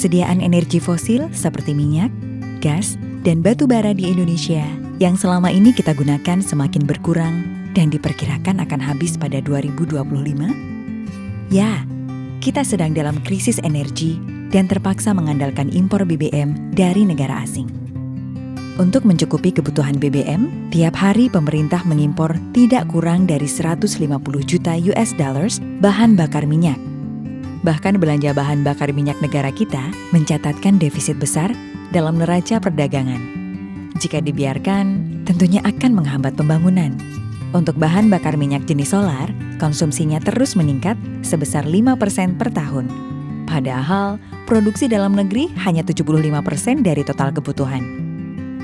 ketersediaan energi fosil seperti minyak, gas, dan batu bara di Indonesia yang selama ini kita gunakan semakin berkurang dan diperkirakan akan habis pada 2025? Ya, kita sedang dalam krisis energi dan terpaksa mengandalkan impor BBM dari negara asing. Untuk mencukupi kebutuhan BBM, tiap hari pemerintah mengimpor tidak kurang dari 150 juta US dollars bahan bakar minyak. Bahkan belanja bahan bakar minyak negara kita mencatatkan defisit besar dalam neraca perdagangan. Jika dibiarkan, tentunya akan menghambat pembangunan. Untuk bahan bakar minyak jenis solar, konsumsinya terus meningkat sebesar 5% per tahun. Padahal, produksi dalam negeri hanya 75% dari total kebutuhan.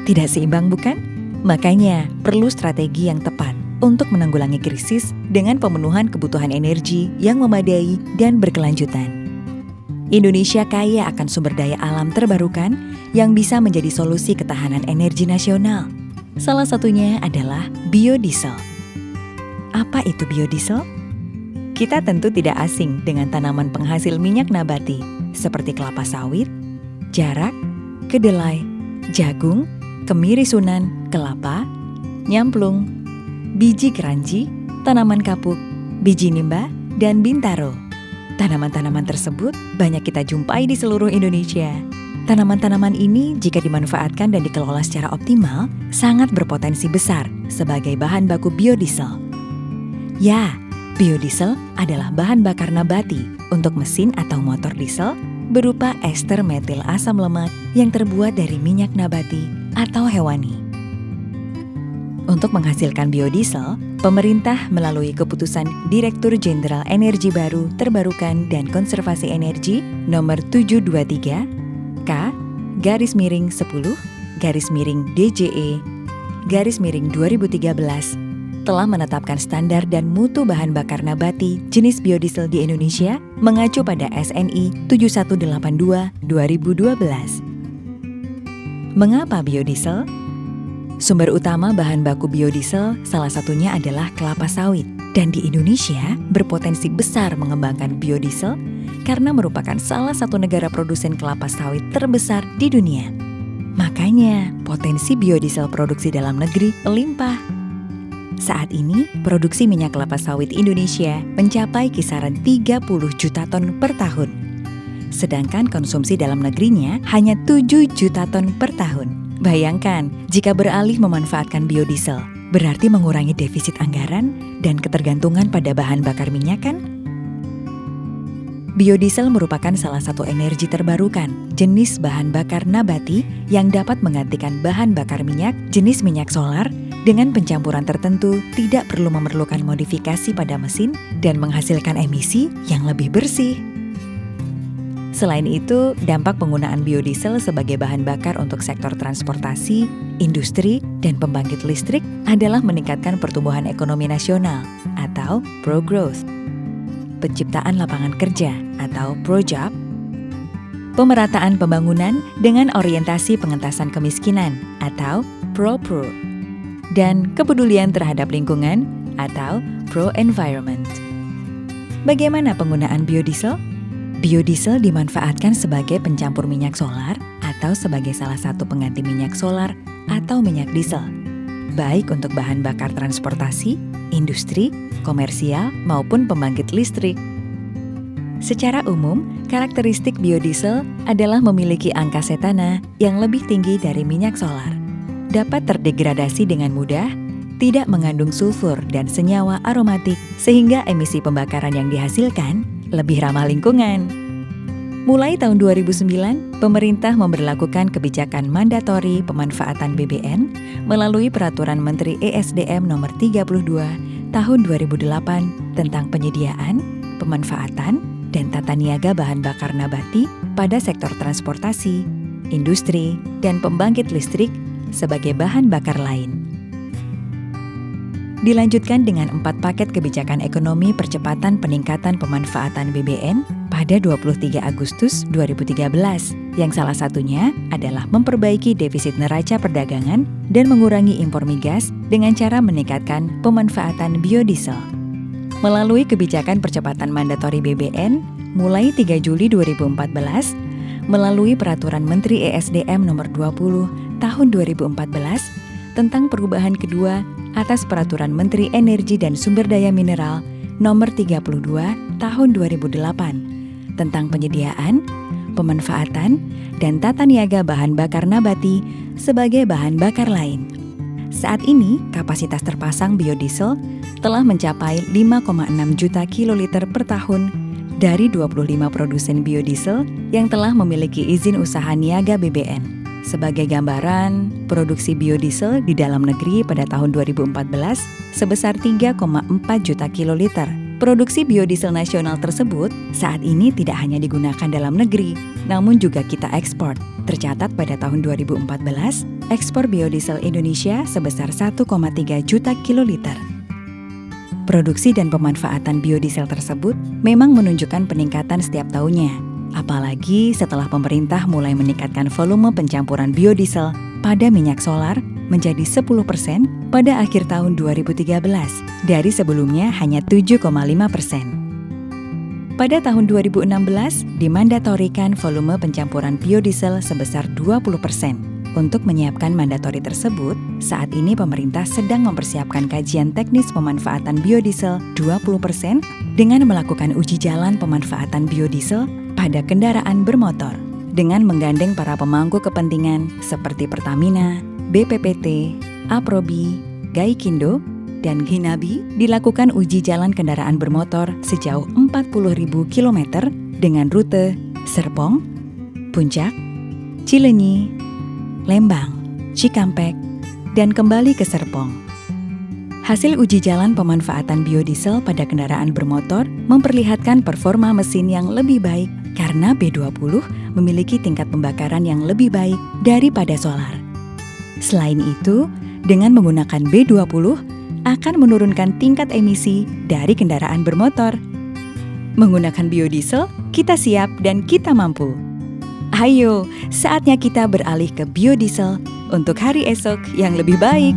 Tidak seimbang bukan? Makanya perlu strategi yang tepat untuk menanggulangi krisis dengan pemenuhan kebutuhan energi yang memadai dan berkelanjutan. Indonesia kaya akan sumber daya alam terbarukan yang bisa menjadi solusi ketahanan energi nasional. Salah satunya adalah biodiesel. Apa itu biodiesel? Kita tentu tidak asing dengan tanaman penghasil minyak nabati seperti kelapa sawit, jarak, kedelai, jagung, kemiri sunan, kelapa, nyamplung, biji keranji, tanaman kapuk, biji nimba, dan bintaro. Tanaman-tanaman tersebut banyak kita jumpai di seluruh Indonesia. Tanaman-tanaman ini jika dimanfaatkan dan dikelola secara optimal, sangat berpotensi besar sebagai bahan baku biodiesel. Ya, biodiesel adalah bahan bakar nabati untuk mesin atau motor diesel berupa ester metil asam lemak yang terbuat dari minyak nabati atau hewani. Untuk menghasilkan biodiesel, pemerintah melalui keputusan Direktur Jenderal Energi Baru Terbarukan dan Konservasi Energi nomor 723 K/10-DJE/2013 telah menetapkan standar dan mutu bahan bakar nabati jenis biodiesel di Indonesia mengacu pada SNI 7182/2012. Mengapa biodiesel? Sumber utama bahan baku biodiesel salah satunya adalah kelapa sawit. Dan di Indonesia berpotensi besar mengembangkan biodiesel karena merupakan salah satu negara produsen kelapa sawit terbesar di dunia. Makanya potensi biodiesel produksi dalam negeri melimpah. Saat ini, produksi minyak kelapa sawit Indonesia mencapai kisaran 30 juta ton per tahun. Sedangkan konsumsi dalam negerinya hanya 7 juta ton per tahun. Bayangkan, jika beralih memanfaatkan biodiesel, berarti mengurangi defisit anggaran dan ketergantungan pada bahan bakar minyak kan? Biodiesel merupakan salah satu energi terbarukan, jenis bahan bakar nabati yang dapat menggantikan bahan bakar minyak jenis minyak solar dengan pencampuran tertentu tidak perlu memerlukan modifikasi pada mesin dan menghasilkan emisi yang lebih bersih. Selain itu, dampak penggunaan biodiesel sebagai bahan bakar untuk sektor transportasi, industri, dan pembangkit listrik adalah meningkatkan pertumbuhan ekonomi nasional atau pro-growth, penciptaan lapangan kerja atau pro-job, pemerataan pembangunan dengan orientasi pengentasan kemiskinan atau pro-poor, dan kepedulian terhadap lingkungan atau pro-environment. Bagaimana penggunaan biodiesel? Biodiesel dimanfaatkan sebagai pencampur minyak solar atau sebagai salah satu pengganti minyak solar atau minyak diesel, baik untuk bahan bakar transportasi, industri, komersial, maupun pembangkit listrik. Secara umum, karakteristik biodiesel adalah memiliki angka setana yang lebih tinggi dari minyak solar, dapat terdegradasi dengan mudah, tidak mengandung sulfur dan senyawa aromatik, sehingga emisi pembakaran yang dihasilkan lebih ramah lingkungan. Mulai tahun 2009, pemerintah memberlakukan kebijakan mandatori pemanfaatan BBN melalui Peraturan Menteri ESDM Nomor 32 Tahun 2008 tentang penyediaan, pemanfaatan, dan tata niaga bahan bakar nabati pada sektor transportasi, industri, dan pembangkit listrik sebagai bahan bakar lain. Dilanjutkan dengan 4 paket kebijakan ekonomi percepatan peningkatan pemanfaatan BBN pada 23 Agustus 2013, yang salah satunya adalah memperbaiki defisit neraca perdagangan dan mengurangi impor migas dengan cara meningkatkan pemanfaatan biodiesel. Melalui kebijakan percepatan mandatori BBN, mulai 3 Juli 2014, melalui Peraturan Menteri ESDM Nomor 20 Tahun 2014 tentang perubahan kedua atas Peraturan Menteri Energi dan Sumber Daya Mineral Nomor 32 Tahun 2008 tentang penyediaan, pemanfaatan, dan tata niaga bahan bakar nabati sebagai bahan bakar lain. Saat ini, kapasitas terpasang biodiesel telah mencapai 5,6 juta kiloliter per tahun dari 25 produsen biodiesel yang telah memiliki izin usaha niaga BBN. Sebagai gambaran, produksi biodiesel di dalam negeri pada tahun 2014 sebesar 3,4 juta kiloliter. Produksi biodiesel nasional tersebut saat ini tidak hanya digunakan dalam negeri, namun juga kita ekspor. Tercatat pada tahun 2014, ekspor biodiesel Indonesia sebesar 1,3 juta kiloliter. Produksi dan pemanfaatan biodiesel tersebut memang menunjukkan peningkatan setiap tahunnya. Apalagi setelah pemerintah mulai meningkatkan volume pencampuran biodiesel pada minyak solar menjadi 10% pada akhir tahun 2013 dari sebelumnya hanya 7,5%. Pada tahun 2016 dimandatorikan volume pencampuran biodiesel sebesar 20%. Untuk menyiapkan mandatori tersebut, saat ini pemerintah sedang mempersiapkan kajian teknis pemanfaatan biodiesel 20% dengan melakukan uji jalan pemanfaatan biodiesel pada kendaraan bermotor. Dengan menggandeng para pemangku kepentingan seperti Pertamina, BPPT, Aprobi, Gaikindo, dan Hinabi dilakukan uji jalan kendaraan bermotor sejauh 40.000 km dengan rute Serpong, Puncak, Cileunyi, Lembang, Cikampek, dan kembali ke Serpong. Hasil uji jalan pemanfaatan biodiesel pada kendaraan bermotor memperlihatkan performa mesin yang lebih baik karena B20 memiliki tingkat pembakaran yang lebih baik daripada solar. Selain itu, dengan menggunakan B20 akan menurunkan tingkat emisi dari kendaraan bermotor. Menggunakan biodiesel, kita siap dan kita mampu. Ayo, saatnya kita beralih ke biodiesel untuk hari esok yang lebih baik.